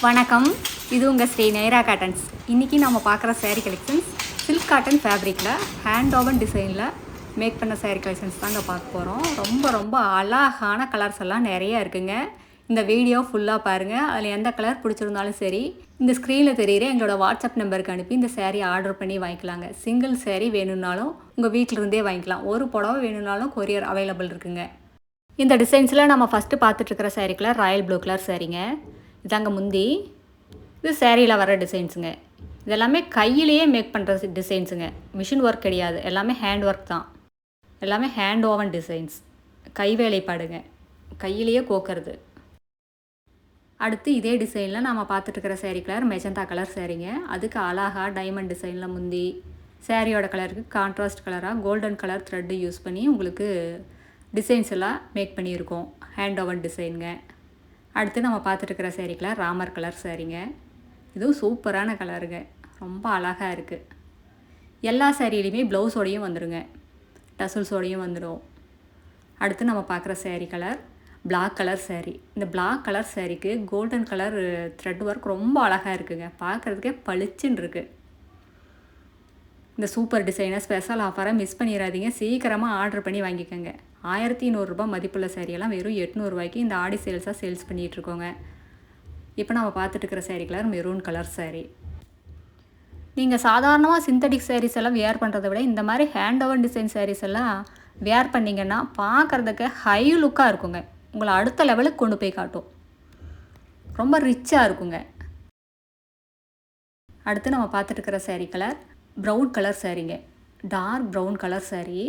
வணக்கம், இது உங்கள் ஸ்ரீ நைரா காட்டன்ஸ். இன்றைக்கி நம்ம பார்க்குற சேரீ கலெக்ஷன்ஸ் சில்க் காட்டன் ஃபேப்ரிக்கில் ஹேண்ட் ஓவன் டிசைனில் மேக் பண்ண சேரீ கலெக்ஷன்ஸ் தாங்க பார்க்க போகிறோம். ரொம்ப அழகான கலர்ஸ் எல்லாம் நிறையா இருக்குங்க. இந்த வீடியோ ஃபுல்லாக பாருங்கள். அதில் எந்த கலர் பிடிச்சிருந்தாலும் சரி, இந்த ஸ்க்ரீனில் தெரிகிற எங்களோட வாட்ஸ்அப் நம்பருக்கு அனுப்பி இந்த சேரீ ஆர்டர் பண்ணி வாங்கிக்கலாங்க. சிங்கிள் சேரீ வேணும்னாலும் உங்கள் வீட்டிலிருந்தே வாங்கிக்கலாம். ஒரு புடவை வேணும்னாலும் கொரியர் அவைலபிள் இருக்குங்க. இந்த டிசைன்ஸில் நம்ம ஃபஸ்ட்டு பார்த்துட்ருக்கிற sari colour royal blue colour சேரீங்க. இதாங்க முந்தி. இது சேரீயில் வர டிசைன்ஸுங்க. இதெல்லாமே கையிலேயே மேக் பண்ணுற டிசைன்ஸுங்க. மிஷின் ஒர்க் கிடையாது, எல்லாமே ஹேண்ட் ஒர்க் தான். எல்லாமே ஹேண்ட் ஓவன் டிசைன்ஸ், கை வேலைப்பாடுங்க, கையிலேயே கோக்கிறது. அடுத்து இதே டிசைனில் நம்ம பார்த்துட்ருக்கிற சேரீ கலர் மெஜந்தா கலர் சேரீங்க. அதுக்கு அழகாக டைமண்ட் டிசைனில் முந்தி, சேரீயோட கலருக்கு கான்ட்ராஸ்ட் கலராக கோல்டன் கலர் த்ரெட்டு யூஸ் பண்ணி உங்களுக்கு டிசைன்ஸ் எல்லாம் மேக் பண்ணியிருக்கோம். ஹேண்ட் ஓவன் டிசைனுங்க. அடுத்து நம்ம பார்த்துட்ருக்கிற சேரீ கலர் ராமர் கலர் சேரீங்க. இதுவும் சூப்பரான கலருங்க, ரொம்ப அழகாக இருக்குது. எல்லா சேரீலையுமே ப்ளவுஸோடையும் வந்துடுங்க, டசல்ஸோடையும் வந்துடும். அடுத்து நம்ம பார்க்குற sari colour black colour sari. இந்த பிளாக் கலர் சேரீக்கு கோல்டன் கலர் த்ரெட் ஒர்க் ரொம்ப அழகாக இருக்குங்க. பார்க்குறதுக்கே பளிச்சுன்னு இருக்குது. இந்த சூப்பர் டிசைனை ஸ்பெஷல் ஆஃபரை மிஸ் பண்ணிடாதீங்க. சீக்கிரமாக ஆர்டர் பண்ணி வாங்கிக்கோங்க. 1100 மதிப்புள்ள சேரீயெல்லாம் வெறும் 800 ரூபாய்க்கு இந்த ஆடி சேல்ஸாக சேல்ஸ் பண்ணிகிட்ருக்கோங்க. இப்போ நம்ம பார்த்துட்டுருக்கிற sari colour maroon colour sari. நீங்கள் சாதாரணமாக சிந்தட்டிக் சாரீஸ் எல்லாம் வேர் பண்ணுறதை விட இந்த மாதிரி ஹேண்ட் ஓவன் டிசைன் சாரீஸ் எல்லாம் வேர் பண்ணிங்கன்னா பார்க்குறதுக்கு ஹை லுக்காக இருக்குங்க. உங்களை அடுத்த லெவலுக்கு கொண்டு போய் காட்டும். ரொம்ப ரிச்சாக இருக்குங்க. அடுத்து நம்ம பார்த்துட்டுருக்கிற சேரீ கலர் ப்ரௌன் கலர் சேரீங்க. Dark brown colour sari.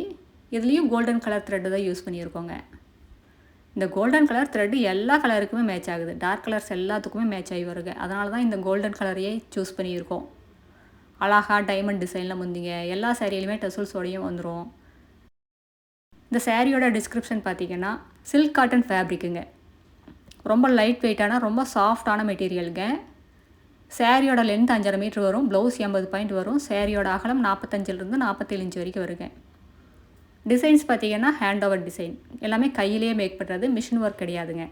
இதுலேயும் கோல்டன் கலர் த்ரெட்டு தான் யூஸ் பண்ணியிருக்கோங்க. இந்த கோல்டன் கலர் த்ரெட்டு எல்லா கலருக்குமே மேட்ச் ஆகுது. டார்க் கலர்ஸ் எல்லாத்துக்குமே மேட்ச் ஆகி வருங்க. அதனால தான் இந்த கோல்டன் கலரையே சூஸ் பண்ணியிருக்கோம். அழகாக டைமண்ட் டிசைனில் முந்திங்க. எல்லா சேரீலையுமே டசல்ஸோடையும் வந்துடும். இந்த சேரீயோட டிஸ்கிரிப்ஷன் பார்த்திங்கன்னா சில்க் காட்டன் ஃபேப்ரிக்குங்க. ரொம்ப லைட் வெயிட்டான ரொம்ப சாஃப்டான மெட்டீரியலுங்க. சேரீயோட லென்த் 5.5 மீட்டர் வரும். ப்ளவுஸ் 80 பாயிண்ட் வரும். சேரீயோட அகலம் 45லேருந்து 47 இன்ச் வரைக்கும் வருங்க. டிசைன்ஸ் பார்த்திங்கன்னா ஹேண்ட் ஓவர் டிசைன், எல்லாமே கையிலேயே மேக் பண்ணுறது, மிஷின் ஒர்க் கிடையாதுங்க.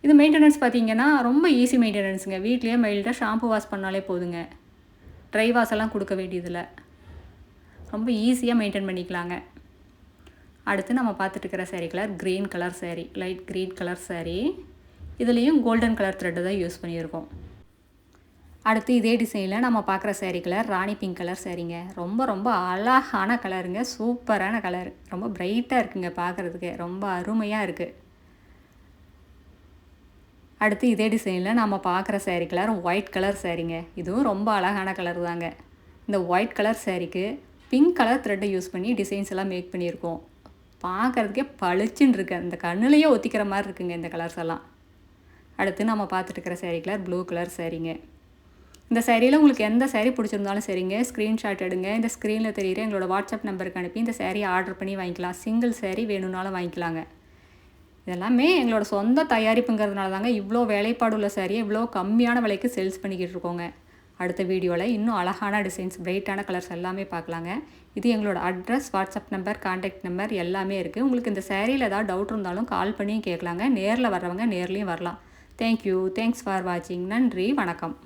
இது மெயின்டெனன்ஸ் பார்த்திங்கன்னா ரொம்ப ஈஸி மெயின்டெனன்ஸுங்க. வீட்லேயே மைல்டாக ஷாம்பு வாஷ் பண்ணாலே போதுங்க. ட்ரை வாஷ் எல்லாம் கொடுக்க வேண்டியதில்லை. ரொம்ப ஈஸியாக மெயின்டைன் பண்ணிக்கலாங்க. அடுத்து நம்ம பார்த்துட்டுருக்கிற sari colour green colour sari, light green colour sari. இதுலேயும் கோல்டன் கலர் த்ரெட்டு தான் யூஸ் பண்ணியிருக்கோம். அடுத்து இதே டிசைனில் நம்ம பார்க்குற sari colour rani pink colour சேரீங்க. ரொம்ப அழகான கலருங்க, சூப்பரான கலர், ரொம்ப பிரைட்டாக இருக்குங்க. பார்க்குறதுக்கு ரொம்ப அருமையாக இருக்குது. அடுத்து இதே டிசைனில் நம்ம பார்க்குற சேரீ கலர் ஒயிட் கலர் சேரீங்க. இதுவும் ரொம்ப அழகான கலர் தாங்க. இந்த ஒயிட் கலர் சேரீக்கு பிங்க் கலர் த்ரெட்டை யூஸ் பண்ணி டிசைன்ஸ் எல்லாம் மேக் பண்ணியிருக்கோம். பார்க்குறதுக்கே பளிச்சுன்னு இருக்குது. அந்த கண்ணுலேயே ஒத்திக்கிற மாதிரி இருக்குங்க இந்த கலர்ஸ் எல்லாம். அடுத்து நம்ம பார்த்துட்டுருக்கிற சேரீ கலர் ப்ளூ கலர் சேரீங்க. இந்த சேரீயில் உங்களுக்கு எந்த சேரீ பிடிச்சிருந்தாலும் சரிங்க, ஸ்க்ரீன்ஷாட் எடுங்க. இந்த ஸ்க்ரீனில் தெரிகிற எங்களோட வாட்ஸ்அப் நம்பருக்கு அனுப்பி இந்த சேரீ ஆர்டர் பண்ணி வாங்கிக்கலாம். சிங்கிள் சேரீ வேணும்னாலும் வாங்கிக்கலாங்க. இதெல்லாமே எங்களோட சொந்த தயாரிப்புங்கிறதுனால தாங்க இவ்வளோ வேலைப்பாடுள்ள சேரீயை இவ்வளோ கம்மியான விலைக்கு சேல்ஸ் பண்ணிக்கிட்டு இருக்கோங்க. அடுத்த வீடியோவில் இன்னும் அழகான டிசைன்ஸ், பிரைட்டான கலர்ஸ் எல்லாமே பார்க்கலாங்க. இது எங்களோட address, WhatsApp number, contact number எல்லாமே இருக்குது. உங்களுக்கு இந்த சேரீயில் ஏதாவது டவுட் இருந்தாலும் கால் பண்ணி கேட்கலாங்க. நேரில் வர்றவங்க நேர்லேயும் வரலாம். தேங்க்யூ. தேங்க்ஸ் ஃபார் வாட்சிங். நன்றி, வணக்கம்.